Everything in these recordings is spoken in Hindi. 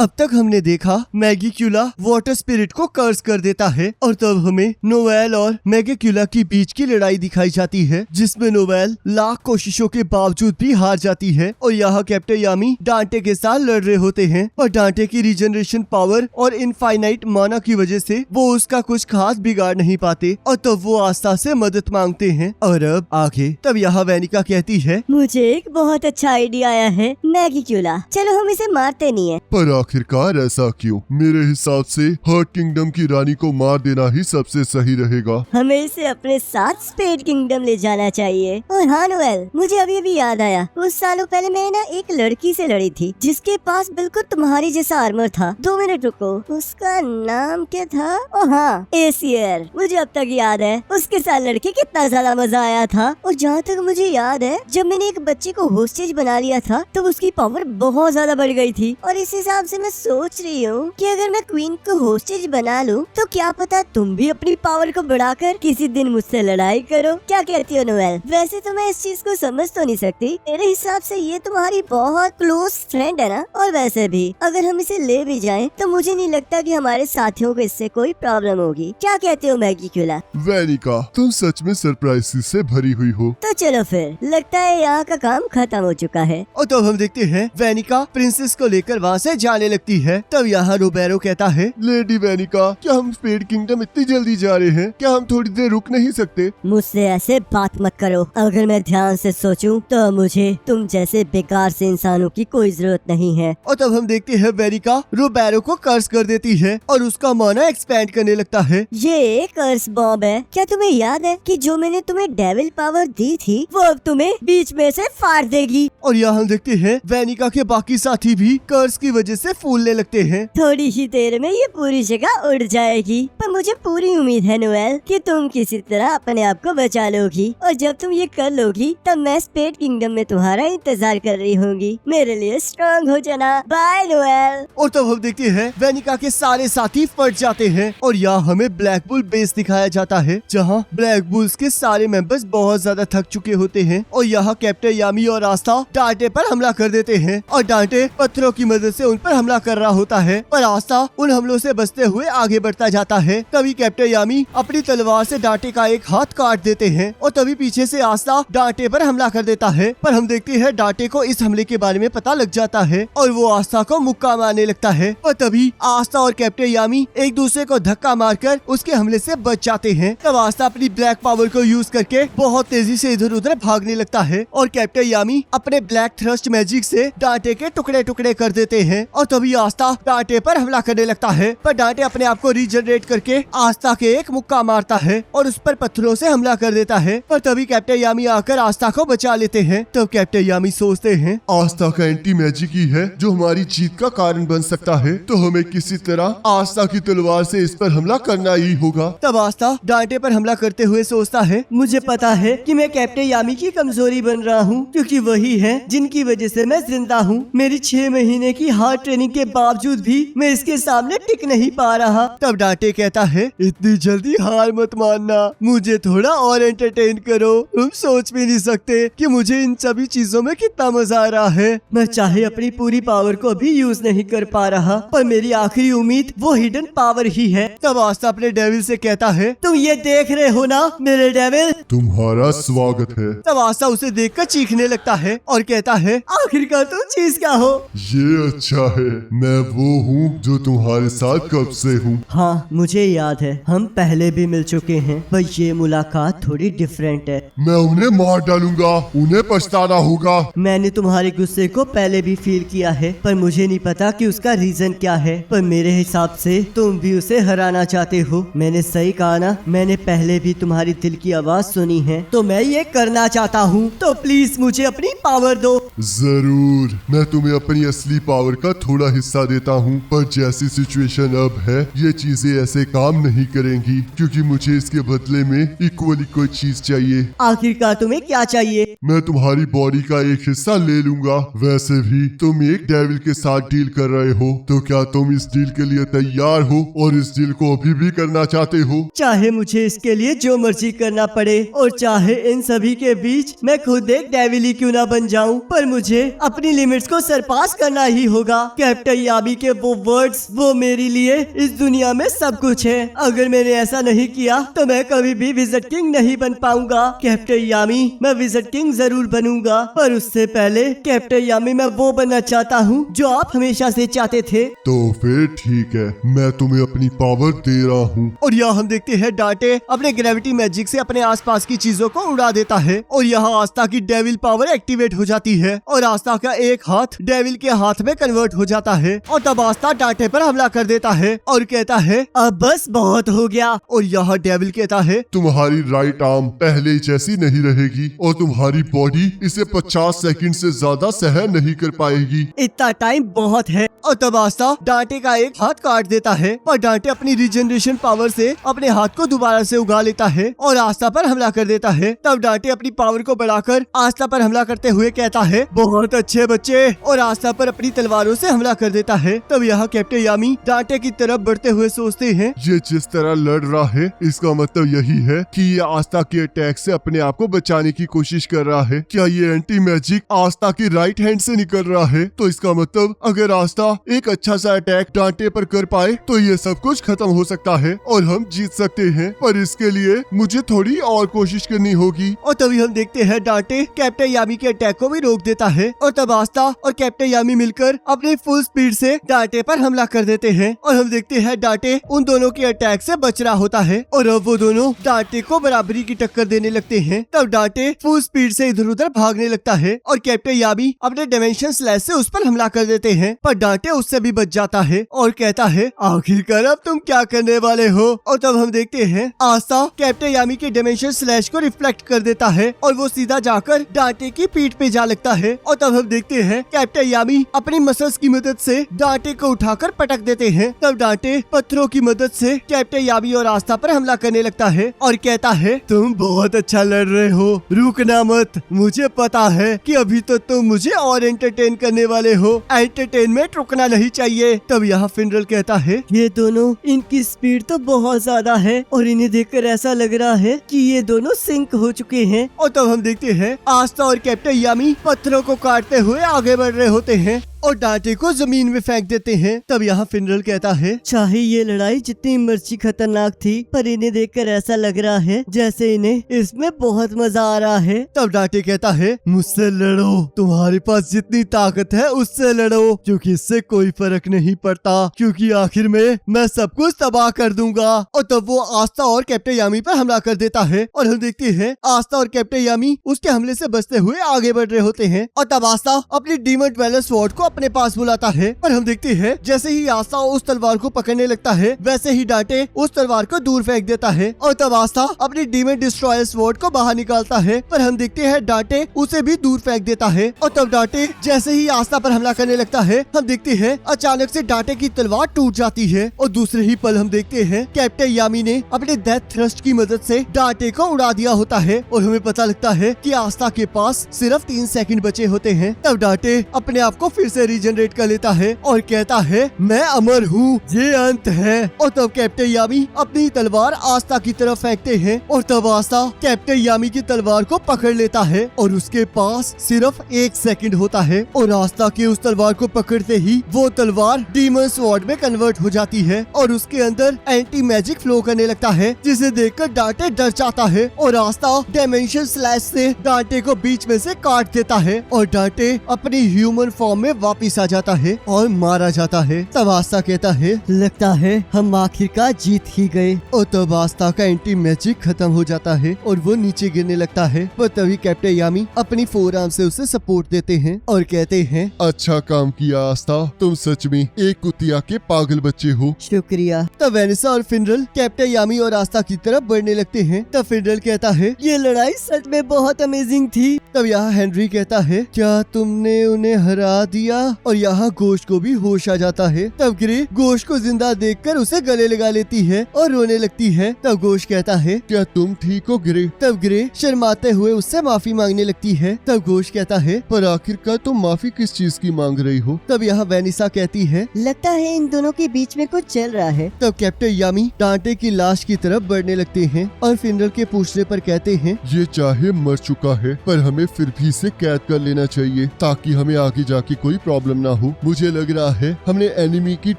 अब तक हमने देखा मैगिक्यूला वाटर स्पिरिट को कर्स कर देता है और तब हमें नोवेल और मैगिक्यूला के बीच की लड़ाई दिखाई जाती है, जिसमें नोवेल लाख कोशिशों के बावजूद भी हार जाती है और यहाँ कैप्टन यामी डांटे के साथ लड़ रहे होते हैं और डांटे की रीजनरेशन पावर और इनफाइनाइट माना की वजह से वो उसका कुछ खास बिगाड़ नहीं पाते और तब वो आस्था से मदद मांगते हैं। और अब आगे तब यहाँ वैनिका कहती है, मुझे एक बहुत अच्छा आइडिया आया है मैगिक्यूला, चलो हम इसे मारते नहीं है। पर आखिरकार ऐसा क्यों? मेरे हिसाब से हर्ट किंगडम की रानी को मार देना ही सबसे सही रहेगा। हमें इसे अपने साथ स्पेड किंगडम ले जाना चाहिए। और हाँ नोएल, मुझे अभी भी याद आया, कुछ सालों पहले मैं ना एक लड़की से लड़ी थी जिसके पास बिल्कुल तुम्हारी जैसा आर्मर था। 2 मिनट रुको, उसका नाम क्या था? ओ हाँ, एसियर। मुझे अब तक याद है उसके साथ लड़के कितना ज्यादा मजा आया था। और जहाँ तक मुझे याद है, जब मैंने एक बच्चे को होस्टेज बना लिया था तो उसकी पावर बहुत ज्यादा बढ़ गई थी। और इस हिसाब से मैं सोच रही हूँ कि अगर मैं क्वीन को होस्टेज बना लूँ तो क्या पता तुम भी अपनी पावर को बढ़ाकर किसी दिन मुझसे लड़ाई करो। क्या कहती हो नोएल? वैसे तो मैं इस चीज को समझ तो नहीं सकती, मेरे हिसाब से ये तुम्हारी बहुत क्लोज फ्रेंड है ना। और वैसे भी अगर हम इसे ले भी जाएं तो मुझे नहीं लगता कि हमारे साथियों को इससे कोई प्रॉब्लम होगी। क्या कहते हो मैगिक्यूला? वैनिका, तुम सच में सरप्राइज से भरी हुई हो। तो चलो फिर, लगता है यहाँ का काम खत्म हो चुका है। और तब हम देखते हैं वैनिका प्रिंसेस को लेकर वहाँ से जाने लगती है। तब यहाँ रोबेरो कहता है, लेडी वैनिका, क्या हम स्पेड किंगडम इतनी जल्दी जा रहे हैं? क्या हम थोड़ी देर रुक नहीं सकते? मुझसे ऐसे बात मत करो। अगर मैं ध्यान से सोचूं तो मुझे तुम जैसे बेकार से इंसानों की कोई जरूरत नहीं है। और तब हम देखते हैं वैनिका रोबेरो को कर्स कर देती है और उसका माना एक्सपैंड करने लगता है। ये एक कर्स बॉम्ब है। क्या तुम्हें याद है कि जो मैंने तुम्हें डेविल पावर दी थी वो अब तुम्हें बीच में से फाड़ देगी। और यहाँ हम देखते हैं वैनिका के बाकी साथी भी कर्स की वजह से फूलने लगते हैं। थोड़ी ही देर में ये पूरी जगह उड़ जाएगी, पर मुझे पूरी उम्मीद है नोएल कि तुम किसी तरह अपने आप को बचा लोगी। और जब तुम ये कर लोगी तब मैं स्पेड किंगडम में तुम्हारा इंतजार कर रही होंगी। मेरे लिए स्ट्रांग हो जाना। Bye Noel. और तब हम देखते हैं वैनिका के सारे साथी फट जाते हैं और यहाँ हमें ब्लैक बुल बेस दिखाया जाता है, जहाँ ब्लैक बुल्स के सारे मेंबर्स बहुत ज्यादा थक चुके होते हैं। और यहाँ कैप्टन यामी और आस्था डांटे पर हमला कर देते हैं और डांटे पत्थरों की मदद से उन पर हमला कर रहा होता है, पर आस्था उन हमलों से बचते हुए आगे बढ़ता जाता है। तभी कैप्टन यामी अपनी तलवार से डांटे का एक हाथ काट देते हैं और तभी पीछे से आस्था डांटे पर हमला कर देता है। पर हम देखते हैं डांटे को इस हमले के बारे में पता लग जाता है और वो आस्था को मुक्का मारने लगता है। और तभी आस्था और कैप्टन यामी एक दूसरे को धक्का मारकर उसके हमले से बच जाते हैं। तब आस्था अपनी ब्लैक पावर को यूज करके बहुत तेजी से इधर उधर भागने लगता है और कैप्टन यामी अपने ब्लैक थ्रस्ट मैजिक से डांटे के टुकड़े टुकड़े कर देते हैं। और तभी आस्था डांटे पर हमला करने लगता है, पर डांटे अपने आप को रीजनरेट करके आस्था के एक मुक्का मारता है और उस पर पत्थरों से हमला कर देता है। पर तभी कैप्टन यामी आकर आस्था को बचा लेते हैं। तब कैप्टन यामी सोचते हैं, आस्था का एंटी मैजिक ही है जो हमारी जीत का कारण बन सकता है, तो हमें किसी तरह आस्था की तलवार से इस पर हमला करना ही होगा। तब आस्था डांटे पर हमला करते हुए सोचता है, मुझे पता है कि मैं कैप्टन यामी की कमजोरी बन रहा हूँ, क्योंकि वही है जिनकी वजह से मैं जिंदा हूँ। मेरी 6 महीने की हार्ड ट्रेनिंग के बावजूद भी मैं इसके सामने टिक नहीं पा रहा। तब डांटे कहता है, इतनी जल्दी हार मत मानना, मुझे थोड़ा और एंटरटेन करो। तुम सोच भी नहीं सकते कि मुझे इन सभी चीजों में कितना मजा आ रहा है। मैं चाहे अपनी पूरी पावर को भी यूज नहीं कर पा रहा, पर मेरी आखिरी उम्मीद वो हिडन पावर ही है। तब आस्था अपने डेविल से कहता है, तुम ये देख रहे हो ना मेरे डेविल? तुम्हारा स्वागत है। तब आस्था उसे देखकर चीखने लगता है और कहता है, आखिरकार तुम चीज क्या हो? ये अच्छा है, मैं वो हूँ जो तुम्हारे साथ कब से हूँ। हाँ मुझे याद है, हम पहले भी मिल चुके हैं, पर ये मुलाकात थोड़ी डिफरेंट है। मैं उन्हें मार डालूंगा, उन्हें पछताना होगा। मैंने तुम्हारे गुस्से को पहले भी फील किया है, पर मुझे नहीं पता कि उसका रीजन क्या है। पर मेरे हिसाब से तुम भी उसे हराना चाहते हो। मैंने सही कहा ना? मैंने पहले भी तुम्हारी दिल की आवाज सुनी है, तो मैं ये करना चाहता हूँ। तो प्लीज मुझे अपनी पावर दो। जरूर, मैं तुम्हें अपनी असली पावर का थोड़ा हिस्सा देता हूँ, पर जैसी सिचुएशन अब है ये चीजें ऐसे काम नहीं करेंगी, क्योंकि मुझे इसके बदले में इक्वली कोई चीज चाहिए। आखिरकार तुम्हें क्या चाहिए? मैं तुम्हारी बॉडी का एक हिस्सा ले लूंगा। वैसे भी तुम एक डेविल के साथ डील कर रहे हो, तो क्या तुम इस डील के लिए तैयार हो और इस डील को अभी भी करना चाहते हो? चाहे मुझे इसके लिए जो मर्जी करना पड़े और चाहे इन सभी के बीच मैं खुद एक डेविल ही क्यों ना बन जाऊं, पर मुझे अपनी लिमिट्स को सरपास करना ही होगा। कैप्टन यामी के वो वर्ड्स, वो मेरे लिए इस दुनिया में सब कुछ है। अगर मैंने ऐसा नहीं किया तो मैं कभी भी विज़र्ड किंग नहीं बन पाऊंगा। कैप्टन यामी, मैं विज़र्ड किंग जरूर बनूंगा, पर उससे पहले कैप्टन यामी मैं वो बनना चाहता हूँ जो आप हमेशा से चाहते थे। तो फिर ठीक है, मैं तुम्हें अपनी पावर दे रहा हूँ। और यहाँ हम देखते हैं डांटे अपने ग्रेविटी मैजिक से अपने आसपास की चीजों को उड़ा देता है और यहाँ आस्था की डेविल पावर एक्टिवेट हो जाती है और आस्था का एक हाथ डेविल के हाथ में कन्वर्ट हो जाता है और तब आस्था डांटे पर हमला कर देता है और कहता है अब बस बहुत हो गया। और यहाँ डेविल कहता है तुम्हारी राइट आर्म पहले जैसी नहीं रहेगी और तुम्हारी बॉडी इसे 50 सेकंड से ज्यादा सहन नहीं कर पाएगी। इतना टाइम बहुत है। और तब आस्था डांटे का एक हाथ काट देता है, पर डांटे अपनी रिजनरेशन पावर से अपने हाथ को दोबारा से उगा लेता है और आस्था पर हमला कर देता है। तब डांटे अपनी पावर को बढ़ाकर आस्था पर हमला करते हुए कहता है बहुत अच्छे बच्चे, और आस्था पर अपनी तलवारों से हमला कर देता है। तब यहाँ कैप्टन यामी डांटे की तरफ बढ़ते हुए सोचते हैं ये जिस तरह लड़ रहा है इसका मतलब यही है कि ये आस्था के अटैक से अपने आप को बचाने की कोशिश कर रहा है। क्या ये एंटी मैजिक आस्था की राइट हैंड से निकल रहा है? तो इसका मतलब अगर आस्था एक अच्छा सा अटैक डांटे पर कर पाए तो ये सब कुछ खत्म हो सकता है और हम जीत सकते हैं, पर इसके लिए मुझे थोड़ी और कोशिश करनी होगी। और तभी हम देखते हैं डांटे कैप्टन यामी के अटैक को भी रोक देता है और तब आस्था और कैप्टन यामी मिलकर अपनी फुल स्पीड से डांटे पर हमला कर देते हैं और हम देखते हैं डांटे उन दोनों के अटैक से बच रहा होता है और अब वो दोनों डांटे को बराबरी की टक्कर देने लगते हैं। तब डांटे फुल स्पीड से इधर उधर भागने लगता है और कैप्टन यामी अपने डायमेंशन स्लैश से उस पर हमला कर देते हैं, पर डांटे उससे भी बच जाता है और कहता है आखिरकार अब तुम क्या करने वाले हो। और तब हम देखते हैं आस्था कैप्टन यामी के डायमेंशन स्लैश को रिफ्लेक्ट कर देता है और वो सीधा जाकर डांटे की पीठ पे जा लगता है और तब हम देखते हैं कैप्टन यामी अपनी मसल्स की मदद से डांटे को उठाकर पटक देते हैं। तब डांटे पत्थरों की मदद से कैप्टन यामी और आस्था पर हमला करने लगता है और कहता है तुम बहुत अच्छा लड़ रहे हो, रुकना मत, मुझे पता है कि अभी तो तुम मुझे और एंटरटेन करने वाले हो, एंटरटेनमेंट रुकना नहीं चाहिए। तब यहाँ फिनरल कहता है ये दोनों, इनकी स्पीड तो बहुत ज्यादा है और इन्हें देखकर ऐसा लग रहा है कि ये दोनों सिंक हो चुके हैं। और तब हम देखते हैं आस्था और कैप्टन यामी पत्थरों को काटते हुए आगे बढ़ रहे होते हैं और डांटे को जमीन में फेंक देते हैं। तब यहाँ फिनरल कहता है चाहे ये लड़ाई जितनी मर्जी खतरनाक थी, पर इन्हें देखकर ऐसा लग रहा है जैसे इन्हें इसमें बहुत मजा आ रहा है। तब डांटे कहता है मुझसे लड़ो, तुम्हारे पास जितनी ताकत है उससे लड़ो, क्योंकि इससे कोई फर्क नहीं पड़ता, क्योंकि आखिर में मैं सब कुछ तबाह कर दूंगा। और तब वो आस्था और कैप्टन यामी पर हमला कर देता है और हम देखते हैं आस्था और कैप्टन यामी उसके हमले से बचते हुए आगे बढ़ रहे होते हैं। और तब आस्था अपनी डीमन ड्वेलर स्वॉर्ड को अपने पास बुलाता है और हम देखते हैं जैसे ही आस्था उस तलवार को पकड़ने लगता है वैसे ही डांटे उस तलवार को दूर फेंक देता है और तब आस्था अपनी डीमन डिस्ट्रॉयर स्वॉर्ड को बाहर निकालता है, पर हम देखते हैं डांटे उसे भी दूर फेंक देता है। और तब डांटे जैसे ही आस्था पर हमला करने लगता है हम देखते हैं अचानक से डांटे की तलवार टूट जाती है और दूसरे ही पल हम देखते हैं कैप्टन यामी ने अपने डेथ थ्रस्ट की मदद से डांटे को उड़ा दिया होता है और हमें पता लगता है कि आस्था के पास सिर्फ 3 सेकंड बचे होते हैं। तब डांटे अपने आप को फिर से जनरेट कर लेता है और कहता है मैं अमर हूँ, ये अंत है। और तब कैप्टन यामी अपनी तलवार आस्था की तरफ फेंकते हैं और तब आस्था कैप्टन यामी की तलवार को पकड़ लेता है और उसके पास सिर्फ 1 सेकंड होता है और आस्था की उस तलवार को पकड़ते ही वो तलवार डीमन स्वॉर्ड में कन्वर्ट हो जाती है और उसके अंदर एंटी मैजिक फ्लो करने लगता है, जिसे देखकर डांटे डर जाता है और आस्था डायमेंशन स्लैश से डांटे को बीच में से काट देता है और डांटे अपनी ह्यूमन फॉर्म में वापिस आ जाता है और मारा जाता है। तब आस्था कहता है लगता है हम आखिरकार जीत ही गए। और तब आस्था का एंटी मैजिक खत्म हो जाता है और वो नीचे गिरने लगता है, पर तभी कैप्टन यामी अपनी फोरआर्म से उसे सपोर्ट देते हैं और कहते हैं अच्छा काम किया आस्था, तुम सच में एक कुतिया के पागल बच्चे हो। शुक्रिया। तब वेनिसा और फिनरल कैप्टन यामी और आस्था की तरफ बढ़ने लगते हैं। तब फिनरल कहता है ये लड़ाई सच में बहुत अमेजिंग थी। तब यहाँ हेनरी कहता है क्या तुमने उन्हें हरा दिया? और यहाँ गोश्त को भी होश आ जाता है। तब ग्रे गोश्त को जिंदा देखकर उसे गले लगा लेती है और रोने लगती है। तब गोश्त कहता है क्या तुम ठीक हो ग्रे? तब ग्रे शर्माते हुए उससे माफी मांगने लगती है। तब गोश्त कहता है पर आखिरकार तुम माफी किस चीज की मांग रही हो? तब यहाँ वेनिसा कहती है लगता है इन दोनों के बीच में कुछ चल रहा है। तब कैप्टन यामी डांटे की लाश की तरफ बढ़ने लगते हैं और फिनरल के पूछने पर कहते हैं ये चाहे मर चुका है पर हमें फिर भी इसे कैद कर लेना चाहिए ताकि हमें आगे जाके कोई प्रॉब्लम ना हो। मुझे लग रहा है हमने एनिमी की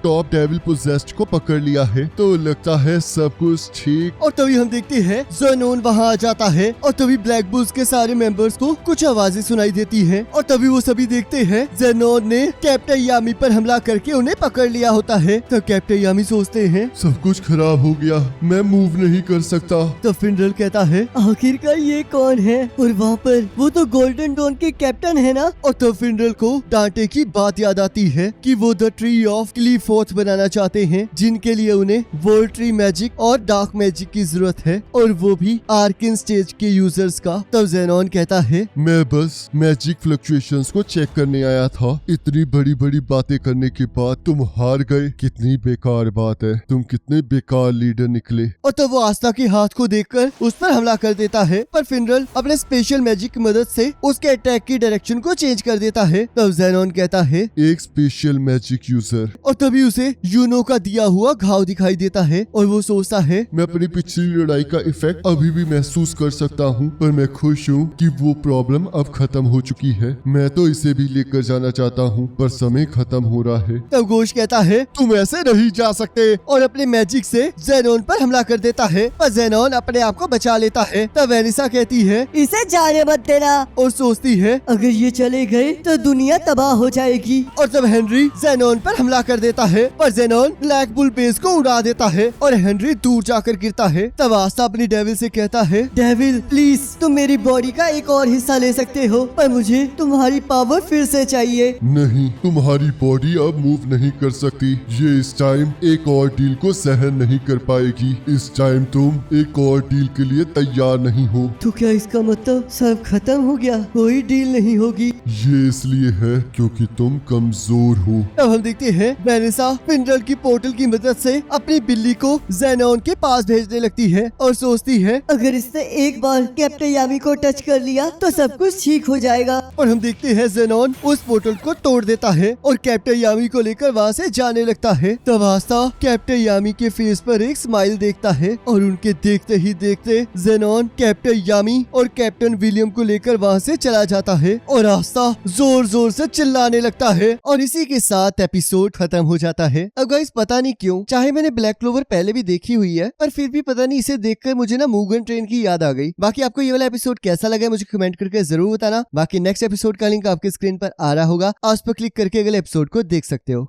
टॉप डेविल पोजेस्ड को पकड़ लिया है, तो लगता है सब कुछ ठीक। और तभी हम देखते हैं ज़ेनोन वहाँ आ जाता है और तभी ब्लैक बुल्स के सारे मेंबर्स को कुछ आवाजें सुनाई देती हैं और तभी वो सभी देखते हैं ज़ेनोन ने कैप्टन यामी पर हमला करके उन्हें पकड़ लिया होता है। तो कैप्टन यामी सोचते हैं सब कुछ खराब हो गया, मैं मूव नहीं कर सकता। तो फिनरल कहता है आखिरकार ये कौन है, और वहाँ पर वो तो गोल्डन डॉन के कैप्टन है ना। और तो फिनरल को डांटे की बात याद आती है कि वो द ट्री ऑफ क्लीफोर्थ बनाना चाहते हैं, जिनके लिए उन्हें वर्ल्ड ट्री मैजिक और डार्क मैजिक की जरूरत है, और वो भी आर्किन स्टेज के यूजर्स का। तब ज़ेनोन कहता है मैं बस मैजिक फ्लक्चुएशंस को चेक करने आया था। इतनी बड़ी बड़ी बातें करने के बाद तुम हार गए, कितनी बेकार बात है, तुम कितने बेकार लीडर निकले। और तब वो आस्था के हाथ को देखकर उस पर हमला कर देता है, पर फिनरल अपने स्पेशल मैजिक की मदद से उसके अटैक की डायरेक्शन को चेंज कर देता है। तब ज़ेनोन कहता है एक स्पेशल मैजिक यूजर। और तभी उसे यूनो का दिया हुआ घाव दिखाई देता है और वो सोचता है मैं अपनी पिछली लड़ाई का इफेक्ट अभी भी महसूस कर सकता हूँ, पर मैं खुश हूँ कि वो प्रॉब्लम अब खत्म हो चुकी है। मैं तो इसे भी लेकर जाना चाहता हूँ, पर समय खत्म हो रहा है। तब गोश कहता है तुम ऐसे नहीं जा सकते, और अपने मैजिक से ज़ेनोन पर हमला कर देता है, पर ज़ेनोन अपने आप को बचा लेता है। तब वेनिसा कहती है इसे जाने मत देना, और सोचती है अगर ये चले गए तो दुनिया तबाह हो जाएगी। और तब हेनरी ज़ेनोन पर हमला कर देता है, पर ज़ेनोन ब्लैक बुल बेस को उड़ा देता है और हेनरी दूर जाकर गिरता है। तब आस्था अपनी डेविल से कहता है डेविल प्लीज तुम मेरी बॉडी का एक और हिस्सा ले सकते हो, पर मुझे तुम्हारी पावर फिर से चाहिए। नहीं, तुम्हारी बॉडी अब मूव नहीं कर सकती। ये इस टाइम एक और डील को सहन नहीं कर पाएगी। इस टाइम तुम एक और डील के लिए तैयार नहीं हो। तो क्या इसका मतलब सब खत्म हो गया, कोई डील नहीं होगी? ये इसलिए है क्योंकि तुम कमजोर हो। तब हम देखते हैं वेनिसा फिनरल की पोर्टल की मदद से अपनी बिल्ली को ज़ेनोन के पास भेजने लगती है और सोचती है अगर इसने एक बार कैप्टन यामी को टच कर लिया तो सब कुछ ठीक हो जाएगा। और हम देखते हैं ज़ेनोन उस पोर्टल को तोड़ देता है और कैप्टन यामी को लेकर वहाँ से जाने लगता है। तब आस्था कैप्टन यामी के फेस पर एक स्माइल देखता है और उनके देखते ही देखते ज़ेनोन कैप्टन यामी और कैप्टन विलियम को लेकर वहाँ से चला जाता है और आस्था जोर जोर से चिल्लाने लगता है और इसी के साथ एपिसोड खत्म हो जाता है। अब गाइस पता नहीं क्यों, चाहे मैंने ब्लैक क्लोवर पहले भी देखी हुई है, पर फिर भी पता नहीं इसे देखकर मुझे ना मुगन ट्रेन की याद आ गई। बाकी आपको ये वाला एपिसोड कैसा लगा मुझे कमेंट करके जरूर बताना। बाकी नेक्स्ट एपिसोड का लिंक आपके स्क्रीन पर आ रहा होगा, आप उस पर क्लिक करके अगले एपिसोड को देख सकते हो।